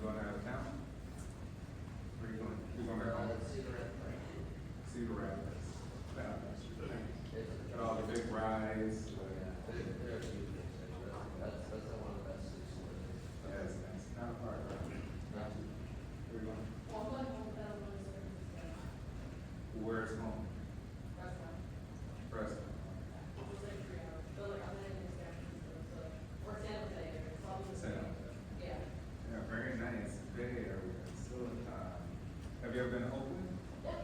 going out of town? Where are you going? You going back home? Cedar Rapids. Got all the big rides. That's nice. Not a part, right? Where are you going? Where's home? Preston. San Jose. Yeah, very nice. Bay Area. Still in time. Have you ever been to Oakland? Yeah,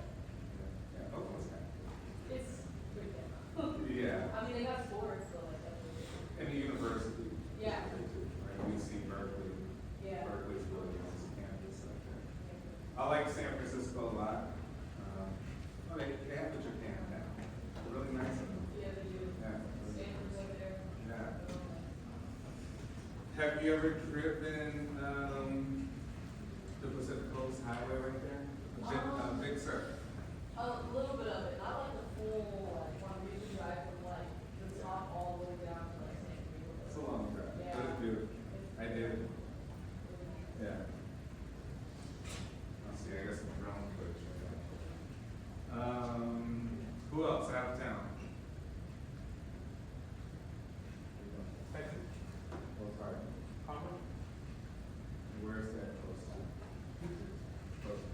Oakland's kind of cool. Yeah. They got sports, so like that's And the university. Yeah. Right, UC Berkeley. Yeah. Berkeley's really nice campus up there. I like San Francisco a lot. They have the Japan now. Really nice of them. Yeah, they do. Yeah. Stanford's over there. Yeah. Have you ever driven the Pacific Coast Highway right there? Big Sur. A little bit of it, not like the full, like, one reason drive from like the top all the way down to like San Diego. It's a long drive. Yeah. But it's beautiful. I did. Yeah. Let's see, I got some drone footage. Who else out of town? Close by. Where's that close to? Close to.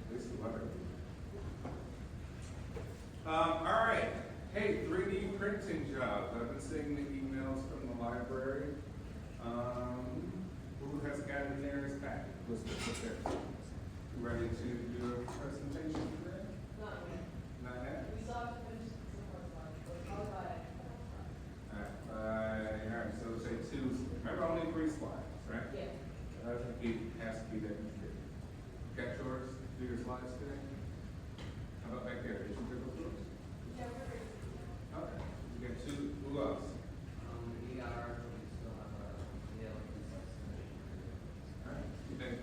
At least the weather. All right. Hey, 3D printing jobs. I've been seeing the emails from the library. Who has got in there his packet? What's there? Ready to do a presentation today? Not yet. Not yet? We still have to finish some more slides, but probably by. All right, so say Tuesday. Remember, only 3 slides, right? Yeah. I think it has to be that easy. Got yours? Do your slides today? How about back there? Did you pick up yours? Yeah, we're ready. Okay. You got 2. Who else? All right. You think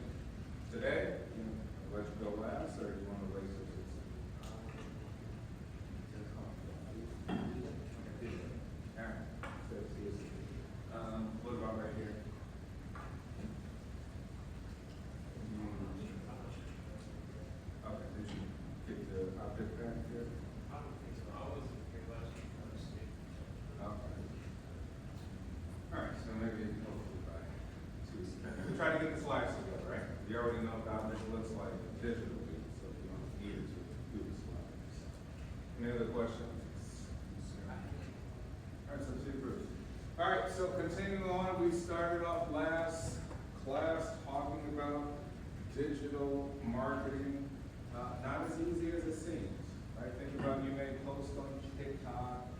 today? Let you go last, or you want to wait till Tuesday? All right. So Tuesday. What about right here? Okay, did you get the object back here? Okay. All right, so maybe hopefully by Tuesday. We try to get the slides together, right? You already know how this looks like digitally, so you don't need to do the slides. Any other questions? All right, so Chief Bruce. All right, so continuing on, we started off last class talking about digital marketing. Not as easy as it seems, right? Think about you may post on TikTok,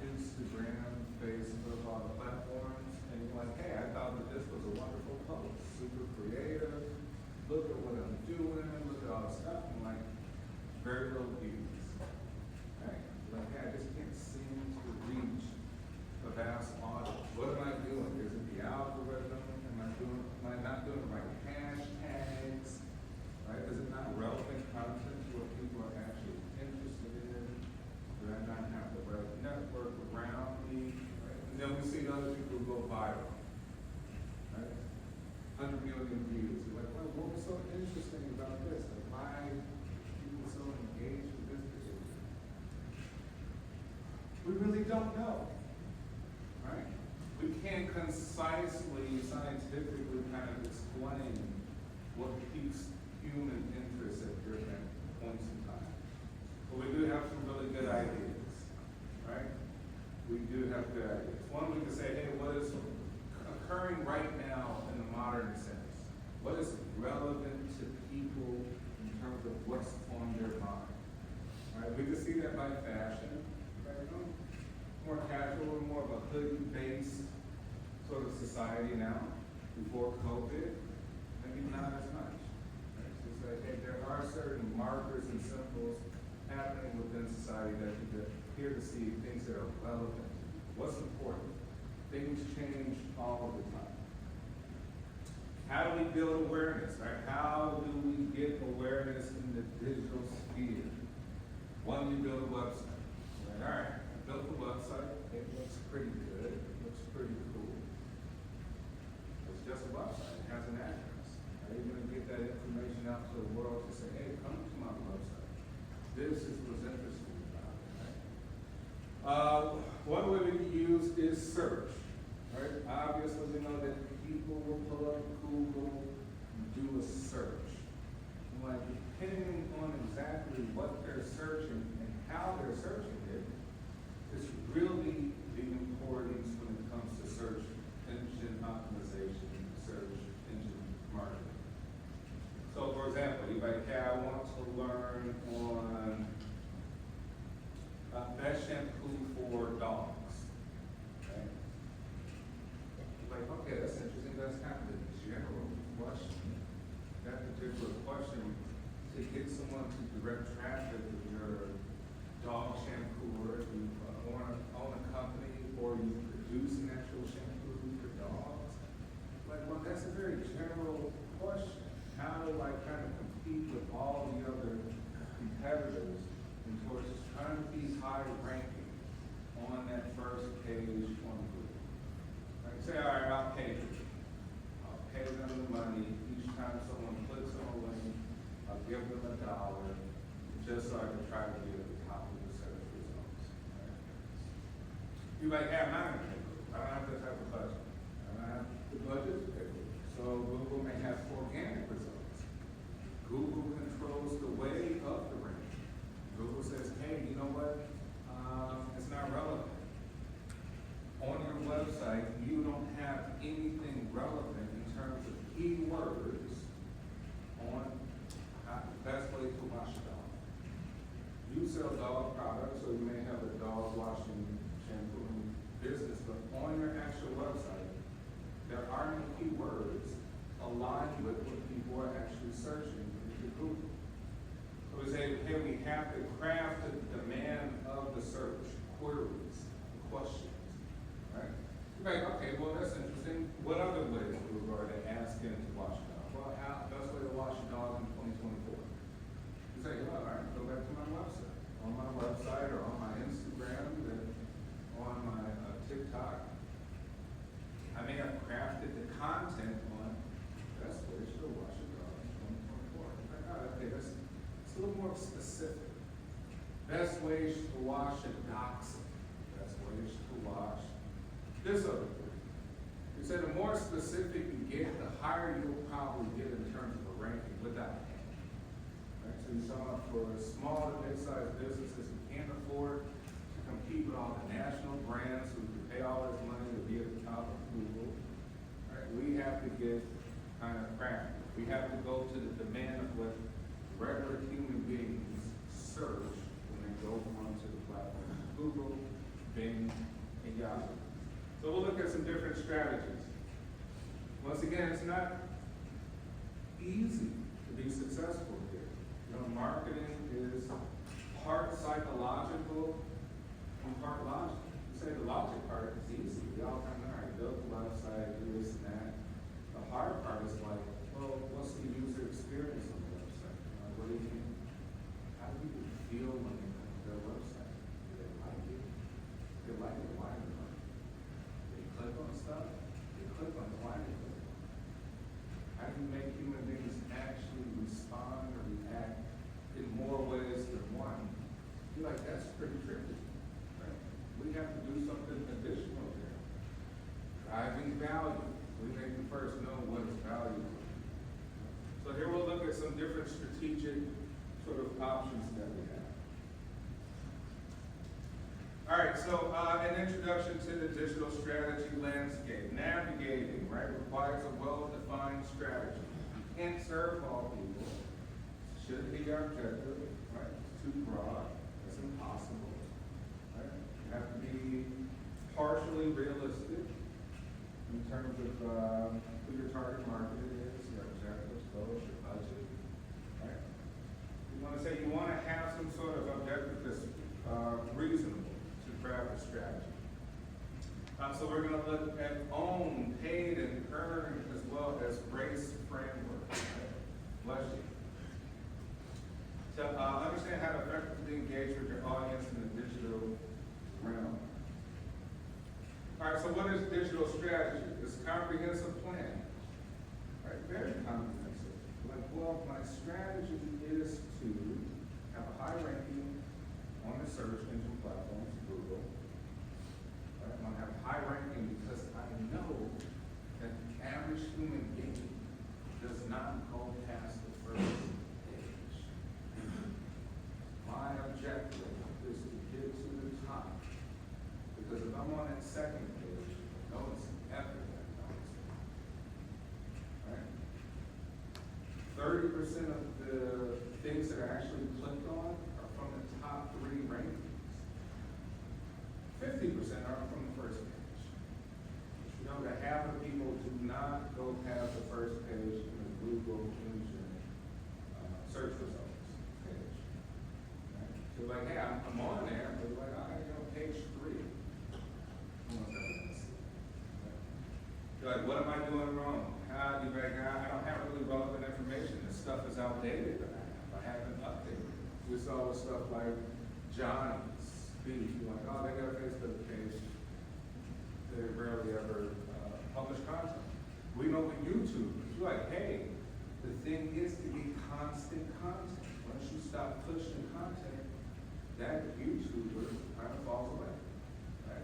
Instagram, Facebook, all the platforms, and you're like, hey, I thought that this was a wonderful post, super creative. Look at what I'm doing, look at all the stuff. I'm like, very little views, right? Like, hey, I just can't seem to reach a vast audience. What am I doing? Is it the algorithm? Am I not doing the right hashtags? Right? Is it not relevant content to what people are actually interested in? Do I not have the right network around me? Right? And then we see other people who go viral. Right? 100 million views. You're like, well, what was so interesting about this? Like, why are people so engaged with this particular? We really don't know. Right? We can't concisely, scientifically kind of explain what piques human interest at different points in time. But we do have some really good ideas, right? We do have good ideas. One, we can say, hey, what is occurring right now in the modern sense? What is relevant to people in terms of what's on their mind? Right? We can see that by fashion, right? More casual, more of a hoodie-based sort of society now. Before COVID, maybe not as much. Right? So it's like, hey, there are certain markers and symbols happening within society that you can appear to see things that are relevant. What's important? Things change all of the time. How do we build awareness, right? How do we get awareness in the digital sphere? One, you build a website. Right? All right, I built the website. It looks pretty good. It looks pretty cool. It's just a website. It has an depending on exactly what they're searching and how they're searching it, is really the importance when it comes to search engine optimization, search engine marketing. So for example, you might say, I want to learn on best shampoo for dogs. Okay? You're like, okay, that's interesting, that's kind of a general question. That particular question, to get someone to direct traffic with your dog shampoo, or if you own a company, or you produce an actual shampoo for dogs, like, well, that's a very general question. How do I kind of compete with all the other competitors in towards trying to be high ranking on that first page on Google? Like say, all right, I'll pay you. I'll pay them the money each time someone clicks on a link. I'll give them $1 just so I can try to be at the top of the search results. Right? You might have not pay Google. I don't have that type of budget. I don't have the budget to pay Google. So Google may have organic results. Google controls the way of the ranking. Google says, hey, you know what? It's not relevant. On your website, you don't have anything relevant in terms of keywords on the best way to wash a dog. You sell dog products, so you may have a dog washing shampoo business, but on your actual website, there are no keywords aligned with what people are actually searching into Google. So we say, hey, we have to craft the demand of the search, queries, questions, right? You're like, okay, well, that's interesting. What other ways do we go to ask him to wash a dog? Well, how best way to wash a dog in 2024? You say, well, all right, go back to my website. On my website or on my Instagram, on my TikTok, I may have crafted the content on best ways to wash a dog in 2024. Like, oh, okay, it's a little more specific. Best ways to wash a dachshund. Best ways to wash this other thing. You say the more specific you get, the higher you'll probably get in terms of a ranking without paying. Right? So you saw for small to mid-sized businesses who can't afford to compete with all the national brands who can pay all this money to be at the top of Google. Right? We have to get kind of crafty. We have to go to the demand of what regular human beings search when they go onto the platform. Google, Bing, and Yahoo. So we'll look at some different strategies. Once again, it's not easy to be successful here. You know, marketing is part psychological and part logic. You say the logic part is easy. We all kind of, all right, build the website, do this and that. The hard part is like, well, what's the user experience on the website? What do you think? How do people feel when they come to their website? Do they like it? Do they like it? Why do they like it? They click on stuff? They click on it. Why do they click on it? How do you make human beings actually respond or react in more ways than one? You're like, that's pretty tricky. Right? We have to do something additional there. Driving value. We make them first know what is valuable. So here we'll look at some different strategic sort of options that we have. All right, so an introduction to the digital strategy landscape. Navigating, right, requires a well-defined strategy. You can't serve all people. Should be our objective, right? It's too broad. It's impossible. Right? You have to be partially realistic in terms of who your target market is, your objectives, goals, your budget. Right? You want to say you want to have some sort of objective that's reasonable to craft a strategy. So we're going to look at own, paid, and earned, as well as race framework. Right? Bless you. To understand how to effectively engage with your audience in the digital realm. All right, so what is digital strategy? It's a comprehensive plan. Right, very comprehensive. Like, well, my strategy is to have a high ranking on the search engine platforms, Google. Right, I want to have a high ranking because I know that the average human being does not go past the first page. of the things that are actually clicked on are from the top 3 rankings. 50% are from the first page. You know that half of people do not go past the first page in the Google engine search results page. Right? So like, hey, I'm on there, but like, all right, page 3. You're like, what am I doing wrong? How you like, I don't have really relevant information. This stuff is outdated that I have. I haven't updated it. We saw with stuff like Johnny's Beef. You're like, oh, they got a Facebook page. They rarely ever publish content. We know with YouTube, you're like, hey, the thing is to be constant content. Once you stop pushing content, that YouTuber kind of falls away. Right?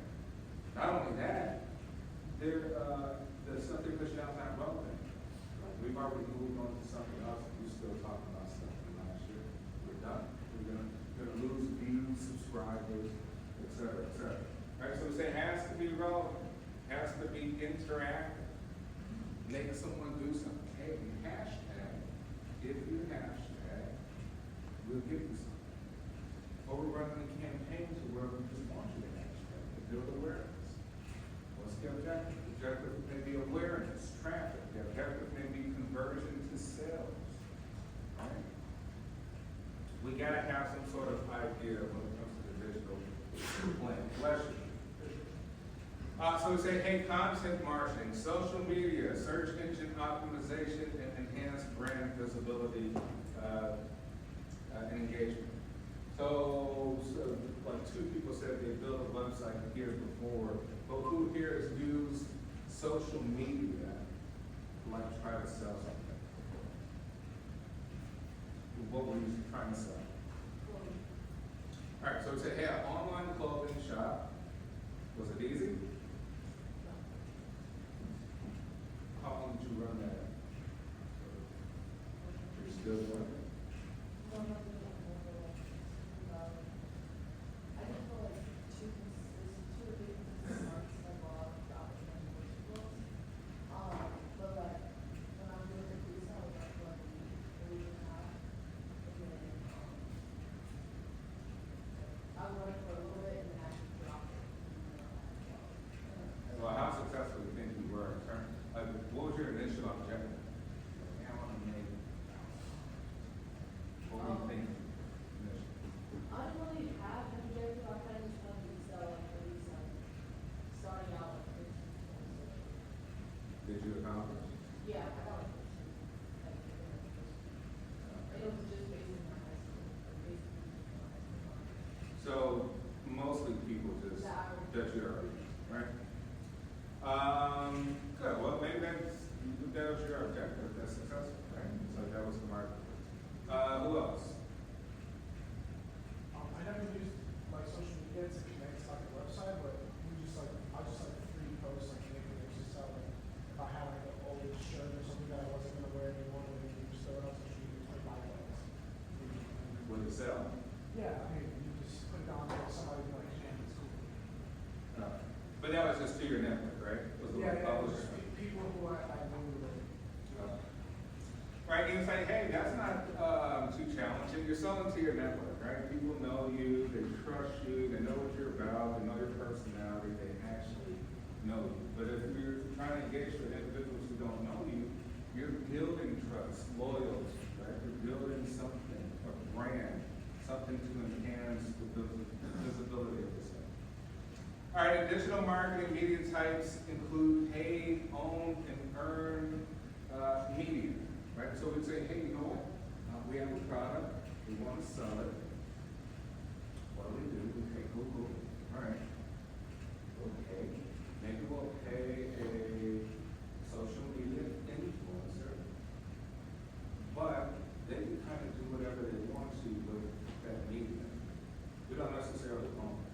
Not only that, the stuff they're pushing out is not relevant. We've already moved on to something else, and we're still talking about stuff from last year. We're done. We're gonna lose views, subscribers, et cetera, et cetera. Right? So we say it has to be relevant, has to be interactive. Make someone do something. Hey, you hashtag. If you hashtag, we'll give you something. Or we're running a campaign to where we just want you to hashtag and build awareness. What's the objective? The objective may be awareness, traffic. The objective may be conversion to sales. Right? We gotta have some sort of idea when it comes to the digital plan. Bless you. So we say, hey, content marketing, social media, search engine optimization, and enhanced brand visibility and engagement. So like 2 people said they built a website here before, but who here has used social media to like try to sell something? What were you trying to sell? All right, so we say, hey, an online clothing shop. Was it easy? How long did you run that? You're still doing it? Well, how successful do you think you were in terms, like, what was your initial objective? Like, I want to make $1,000. What were you thinking initially? I don't really have an objective. I kind of just wanted to sell like at least starting out like 15. Did you accomplish? Yeah, I got like 15. Like, it was just based in my high school. So mostly people just judge your argument, right? Good. Well, maybe that was your objective. That's successful, right? So that was the market. Who else? I never used like social media to connect to like a website, but I just like free posts like connecting it to sell like if I had like an old shirt or something that I wasn't gonna wear anymore, then you just throw it on social media for $25. Would it sell? Yeah, I mean you just put it on there, somebody be like, man, it's cool. But that was just to your network, right? Was the Yeah, publisher? just people who I knew like. Right, you say, hey, that's not too challenging. You're selling to your network, right? People know you, they trust you, they know what you're about, they know your personality, they actually know you. But if you're trying to engage with individuals who don't know you, you're building trust, loyalty, right? You're building something, a brand, something to enhance the visibility of yourself. All right, digital marketing media types include paid, owned, and earned media. Right, so we'd say, hey, you know what? We have a product, we want to sell it. What do? We say, Google. All right. Okay. Maybe we'll pay a social media influencer, but they can kind of do whatever they want to with that media. We don't necessarily own it.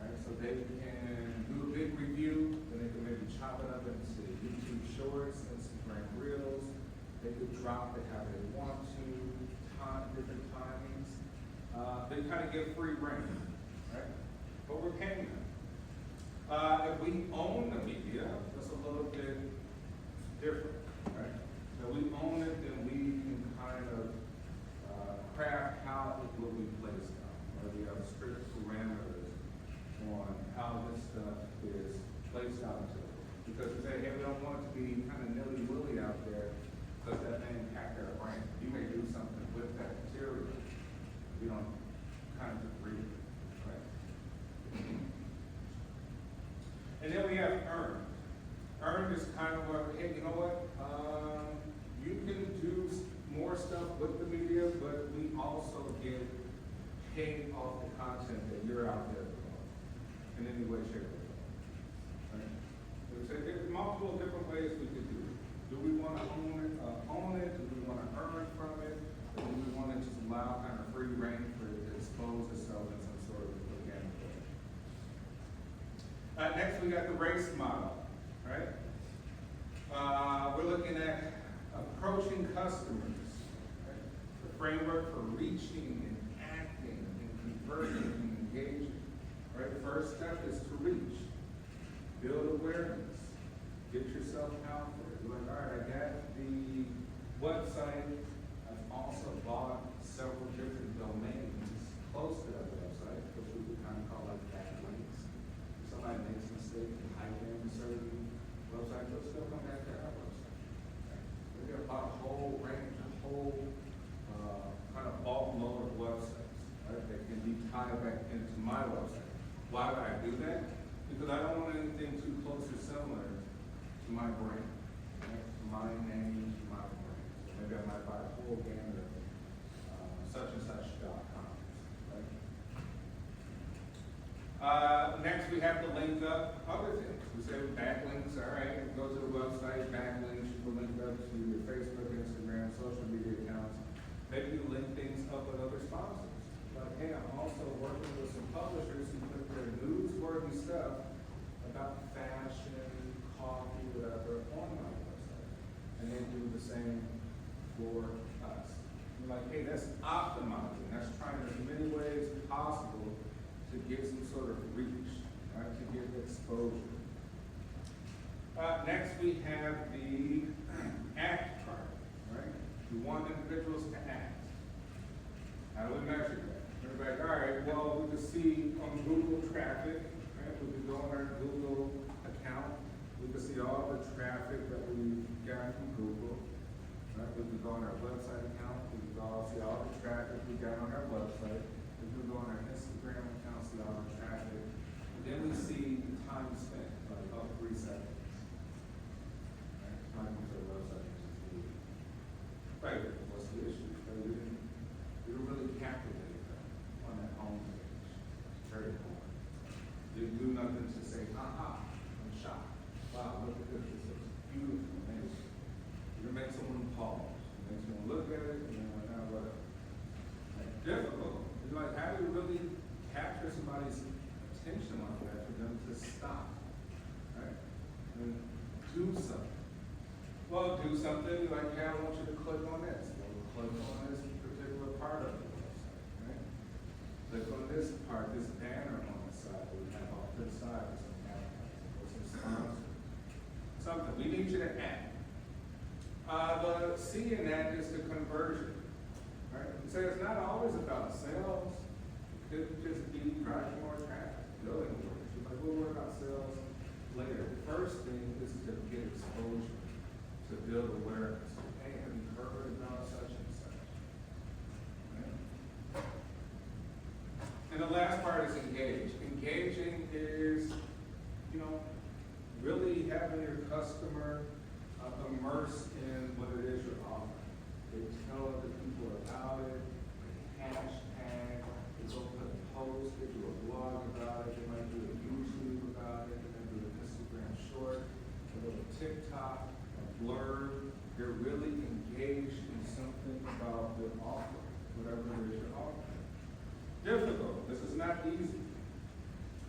Right? So they can do a big review, then they can maybe chop it up into YouTube Shorts, Instagram Reels. They could drop it how they want to, different timings. They kind of get free reign, right? But we're paying them. If we own the media, that's a little bit different, right? If we own it, then we can kind of also get paid off the content that you're out there promoting in any way, shape, or form. Right? There's multiple different ways we could do it. Do we want to own it? Do we want to earn from it? Or do we want to just allow kind of free reign for it to expose itself in some sort of organic way? Next, we got the race model, right? We're looking at approaching customers, right? The framework for reaching and acting and converting and engaging, right? The first step is to reach, build awareness, get yourself out there. You're like, all right, I got the website. I've also bought several different domains close to that website, which we would kind of call like backlinks. If somebody makes a mistake and type in a certain website, they'll still come back to our website. Right? We have a whole range, a whole kind of bulk load of websites, right, that can be tied back into my website. Why would I do that? Because I don't want anything too close or similar to my brand, right? My name, my brand. So maybe I might buy a whole gamut of such.com, right? Next, we have to link up other things. We say backlinks, all right, go to the website, backlinks, you can link up to your Facebook, Instagram, social media accounts. Maybe you link things up with other sponsors. Like, hey, I'm also working with some publishers who put their newsworthy stuff about fashion, coffee, whatever, on my website. And they do the same for us. You're like, hey, that's optimizing. That's trying in as many ways as possible to get some sort of reach, right? To get exposure. Next, we have the act part, right? We want individuals to act. How do we measure that? We're like, all right, well, we can see on Google traffic, right? We can go on our Google account. We can see all the traffic that we got from Google, right? We can go on our website account. We can go see all the traffic we got on our website. We can go on our Instagram account, see all the traffic. And then we see the time spent, like about 3 seconds. Right? Time comes to our website and just leave. Right, what's the issue? Right? We didn't really captivate them on that home page. It's very important. Didn't do nothing to say, aha, I'm shocked. Wow, look at this. This looks beautiful, amazing. You make someone pause. You make someone look at it and then like, oh, whatever. Like, difficult. It's like, how do you really capture somebody's attention like that for them to stop? Right? And do something. Well, do something like, yeah, I want you to click on this. Well, click on this particular part of the website, right? Click on this part, this banner on the side that we have off to the side with some advertising or some sponsor. Something. We need you to act. The C in that is the conversion, right? So it's not always about sales. It could just be driving more traffic, building awareness. You're like, we'll worry about sales later. The first thing is to get exposure, to build awareness. Hey, have you heard about such and such? Right? And the last part is engage. Engaging is, really having your customer immersed in what it is you're offering. They tell other people about it, they hashtag, they go put a post, they do a blog about it, they might do a YouTube about it, they might do an Instagram short, a little TikTok, a blurb. They're really engaged in something about their offering, whatever it is you're offering. Difficult. This is not easy.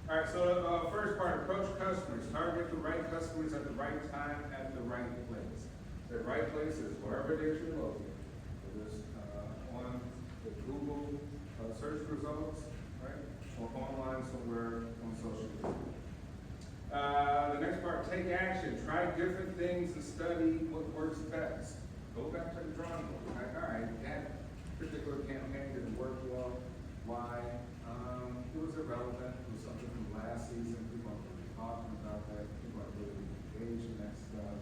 All right, so first part, approach customers. Target the right customers at the right time at the right place. The right place is wherever it is you're located. Whether it's on the Google search results, right? Or online somewhere on social media. The next part, take action. Try different things and study what works best. Go back to the drawing board. Like, all right, that particular campaign didn't work well. Why? It was irrelevant. It was something from last season. People aren't really talking about that. People aren't really engaged in that stuff.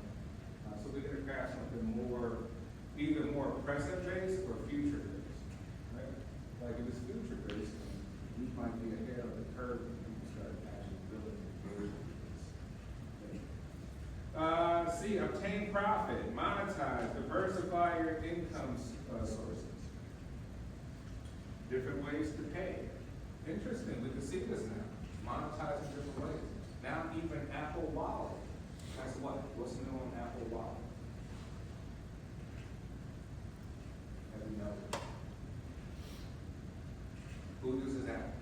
So we gotta craft something more, either more present-based or future-based, right? Like if it's future-based, we might be ahead of the curve when people start actually building engagement with this. C, obtain profit, monetize, diversify your income sources. different ways to pay. Interesting, we can see this now, monetized in different ways. Now even Apple Wallet. Guess what? What's new on Apple Wallet? Have you noticed? Who uses Apple?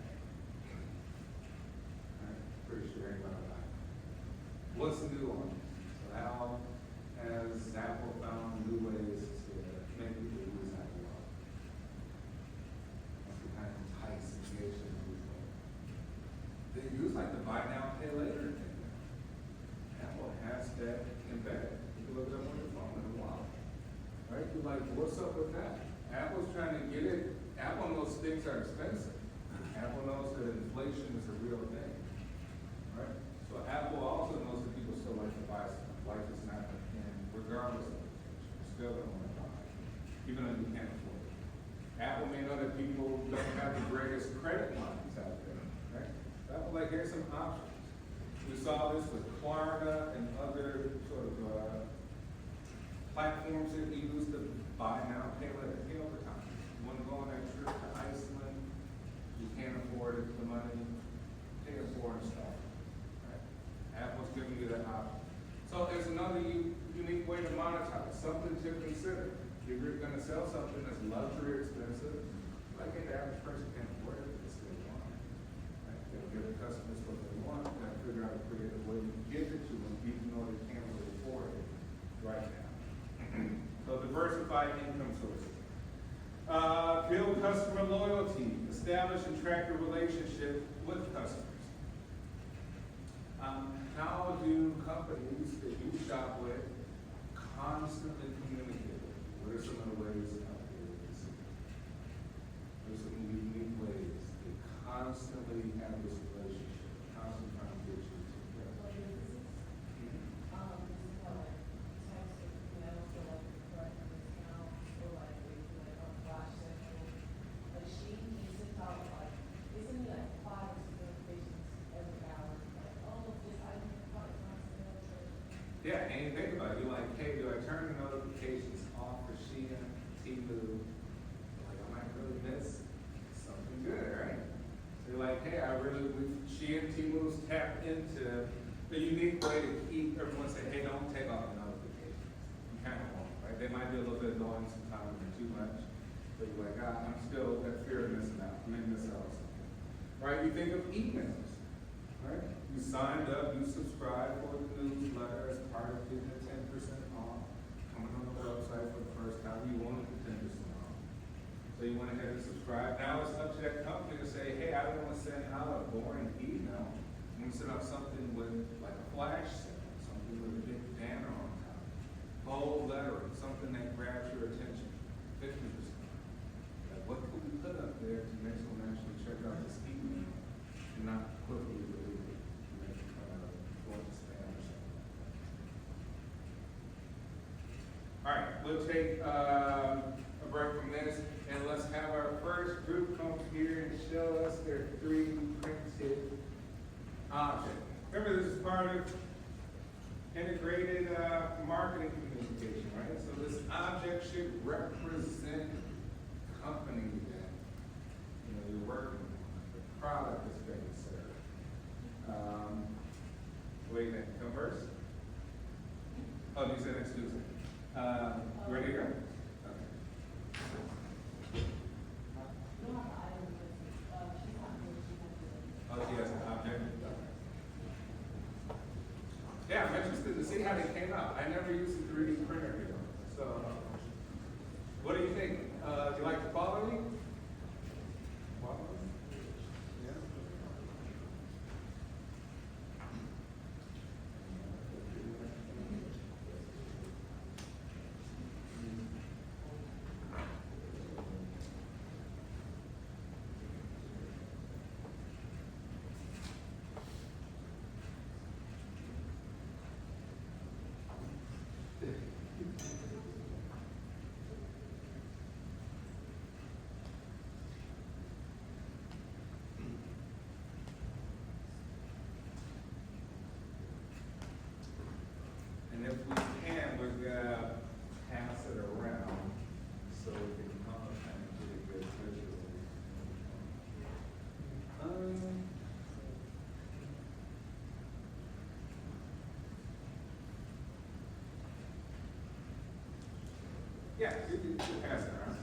Right, pretty sure everybody likes it. What's new on it? So how has Apple found new ways to make people use Apple Wallet? That's the kind of entice engagement we want. They use like the buy now, pay later thing. Apple has that embedded. You can look it up on your phone in a while. Right? You're like, what's up with that? Apple's trying to get it. Apple knows things are expensive. Apple knows that inflation is a real thing. Right? So Apple also knows that people still like to buy stuff. Life is not going to end regardless of inflation. You're still going to want to buy, even though you can't afford it. Apple may know that people don't have the greatest credit lines out there. Right? Apple, like, here's some options. We saw this with Klarna and other sort of platforms that you use to buy now, pay later, pay over time. You want to go on that trip to Iceland, you can't afford it, the money, pay it for installment. Right? Apple's giving you that option. So there's another unique way to monetize, something to consider. If you're going to sell something that's luxury expensive, like the average person can't afford it, it's still want. Right? They'll give the customers what they want, and figure out a creative way to give it to them, even though they can't really afford it right now. So diversify income sources. Build customer loyalty. Establish and track your relationship with customers. How do companies that you shop with constantly communicate with you? What are some of the ways that companies do? What are some unique ways they constantly have this relationship, constantly trying to get you to care? What businesses? This is how like text, you know, so like correct discount, or like we do like on Flash Central. Like she sends out like, isn't it like 5 or 6 notifications every hour? Like, oh, this item is product on sale. Yeah, and you think about it, you're like, hey, do I turn the notifications off for Shein, Temu? Like, I might really miss something good, right? So you're like, hey, Shein, Temu's tapped into the unique way to keep everyone saying, hey, don't take off the notifications. You kind of won't, right? They might be a little bit annoying sometimes or too much, but you're like, I'm still that fear of missing out. I may miss out on something. Right? You think of emails, right? You signed up, you subscribed for the newsletter as part of getting the 10% off, coming on the website for the first time, you wanted the 10% off. So you went ahead and subscribed. Now it's up to that company to say, hey, I don't want to send out a boring email. I'm going to send out something with like a flash sale, something with a big banner on top, bold lettering, something that grabs your attention, 50%. Like, what could we put up there to make someone actually check out this email and not quickly delete it? All right, we'll take a break from this, and let's have our first group come here and show us their 3D printed object. Remember, this is part of integrated marketing communication, right? So this object should represent the company that you're working with, the product that's being served. What do you think? Come first? Oh, you said next Tuesday. Ready to go? Okay. You don't have the item, but she's not here, she has to. Oh, she has an object? Yeah, I'm interested to see how they came out. I never used a 3D printer before. So, what do you think? Do you like the quality? Yeah. Yeah, it has that, huh?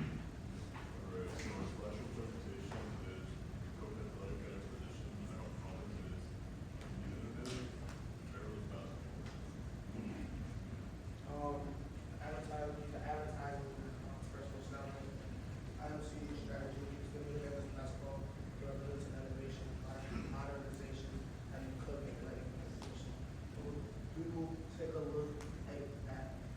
Alright, so our special presentation is COVID athletic expedition, and our comment is communicative, travel basketball. Advertising, first personnel, IMC strategy, community basketball, governance and innovation, modernization, and cook and athletic association. We will take a look at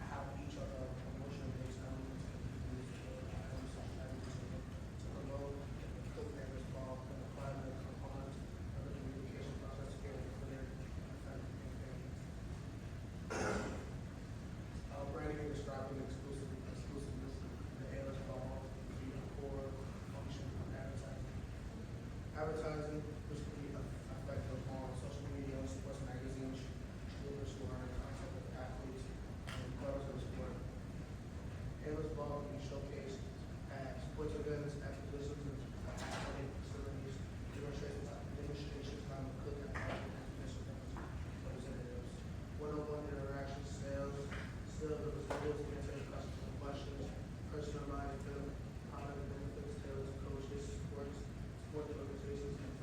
how each of our promotion-based elements can be used for IMC strategy to promote the cook and baseball and apply the components of the communication process to get a clear and effective campaign. Branding and describing exclusiveness of the Ayers ball to be a core function of advertising. Advertising, which can be effective on social media, sports magazines, streamers who are in contact with athletes and players of the sport. Ayers ball can be showcased at sports events, exhibitions, and athletic facilities, demonstrations by the cook and expedition representatives. One-on-one interactions, sales of facilities, answering customer questions, personalized product benefits, tailored to coaches, sport organizations, and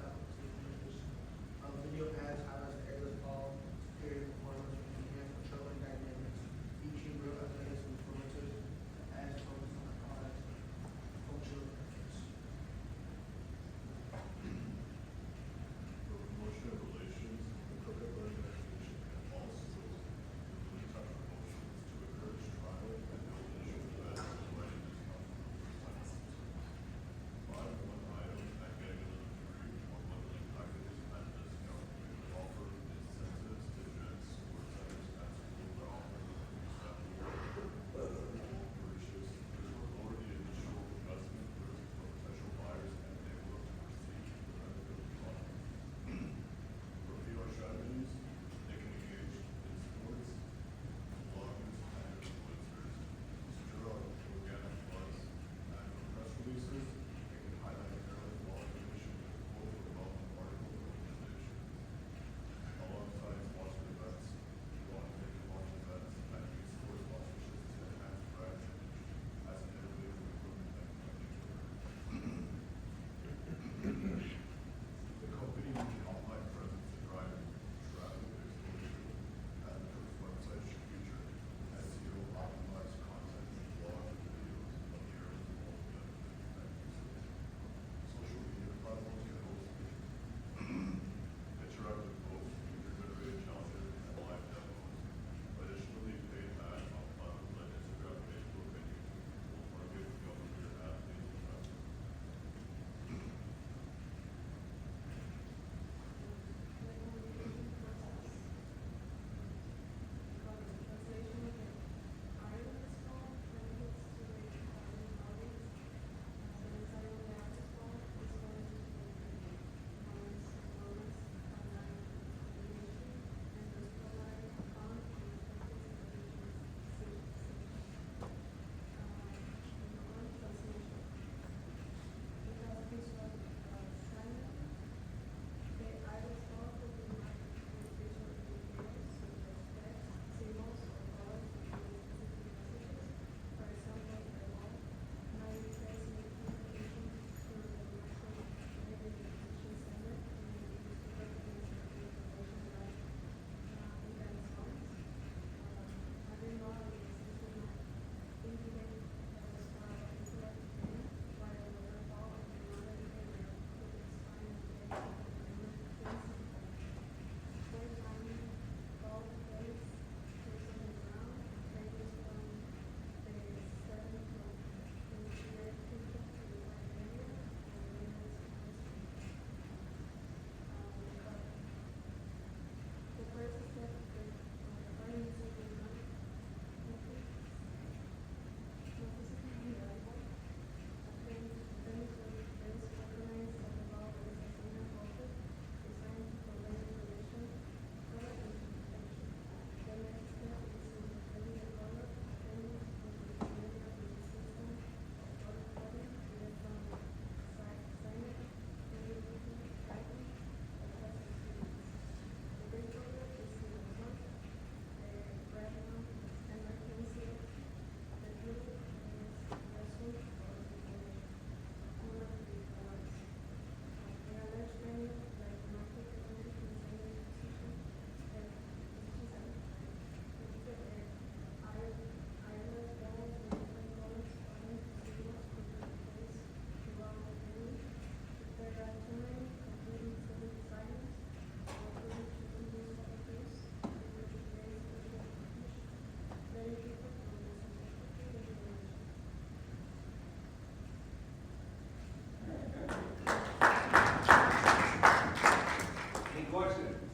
Any questions?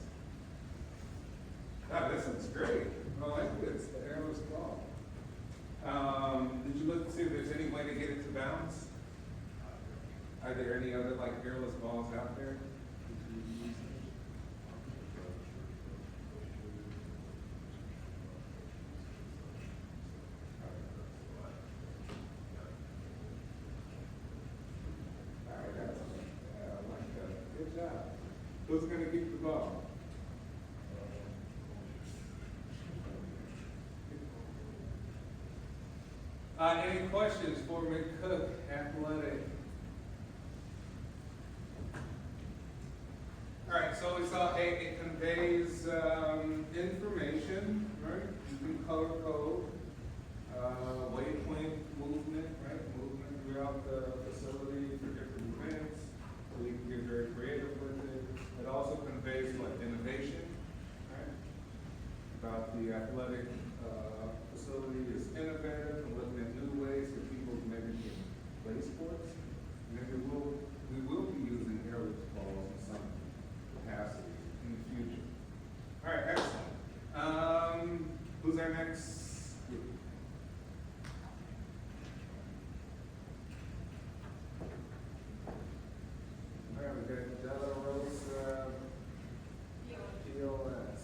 God, this one's great. I like this, the airless ball. Did you look to see if there's any way to get it to bounce? Are there any other like airless balls out there? All right, that's, yeah, I like that. Good job. Who's gonna keep the ball? Any questions for McCook Athletic? All right, so we saw it conveys information, right? You can color code, waypoint movement, right? Movement throughout the facility for different events. So you can get very creative with it. It also conveys what innovation, right? About the athletic facility is innovative and looking at new ways that people maybe can play sports. And then we will be using airless balls in some capacity in the future. All right, excellent. Who's our next group? All right, we got Della Rosa POS.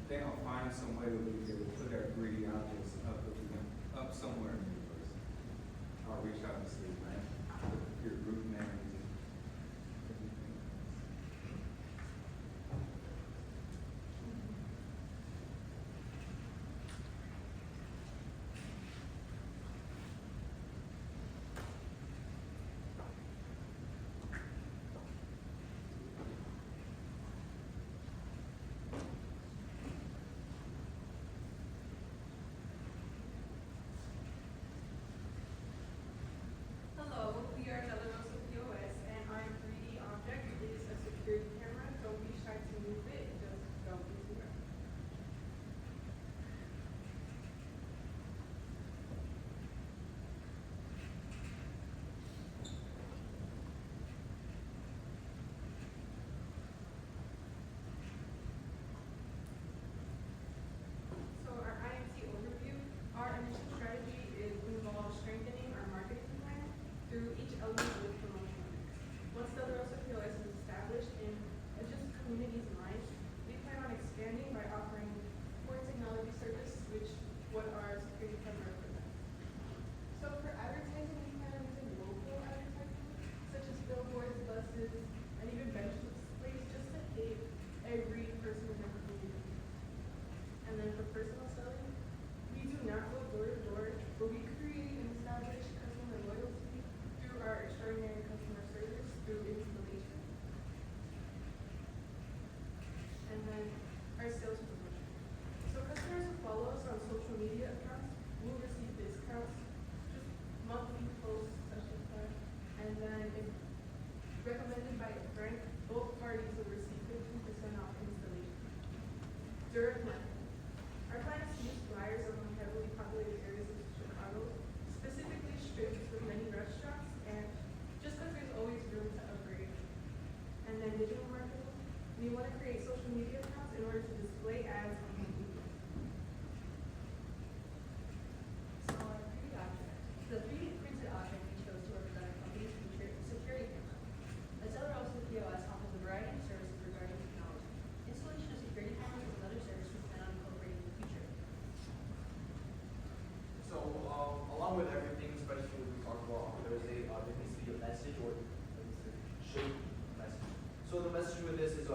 They don't find some way that we can put our greedy objects up somewhere in the universe. I'll reach out and see, man. Your group names. Hello, we are Della Rosa POS, and our 3D object is a security camera. Don't be shy to move it, just don't be too bad. So our IMT overview, our initial strategy is involves strengthening our marketing plan through each element with promotional mix. Once Della Rosa POS is established in just community's minds, we plan on expanding by offering core technology service, which what our security camera represents. So for advertising, we plan on using local advertising, such as billboards, buses, and even bench displays, just to hit every person in the community. And then for personal selling, we do not go door to door, but we create and establish customer loyalty through our extraordinary customer service through installation. And then our sales promotion. So customers who follow us on social media accounts will receive discounts, just monthly posts such as that. And then if recommended by a friend, both parties will receive 15% off installation. During marketing. Our plan is to use flyers among heavily populated areas of Chicago, specifically strips with many restaurants, and just because there's always room to upgrade. And then digital marketing, we want to create social media accounts in order to display ads on YouTube. So our 3D object, the 3D printed object we chose to represent our company's future security camera. The Della Rosa POS offers a variety of services regarding technology. Installation of security cameras is another service we plan on incorporating in the future. So, along with everything, especially when we talk about there needs to be a message or there needs to shape a message. So the message with this is,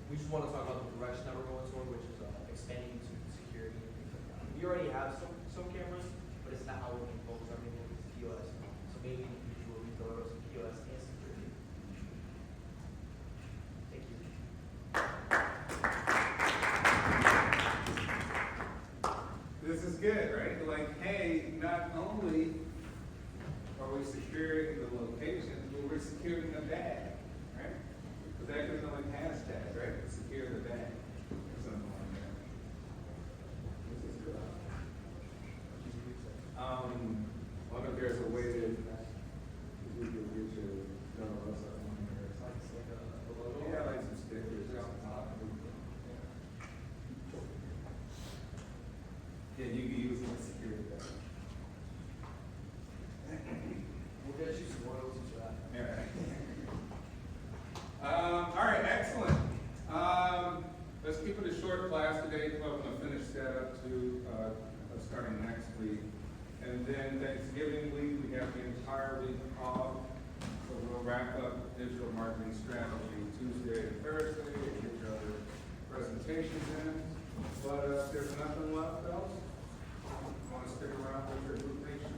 we just want to talk about the direction that we're going toward, which is expanding into security and things like that. We already have some cameras, but it's not how we can focus our main focus is POS. So maybe in the future we'll be throwing some POS and security. Thank you. This is good, right? Like, hey, not only are we securing the locations, but we're securing the bag, right? starting next week. And then Thanksgiving week, we have the entire week off. So we'll wrap up digital marketing strategy Tuesday and Thursday, and get your other presentations in. But if there's nothing left else, want to stick around with your group nation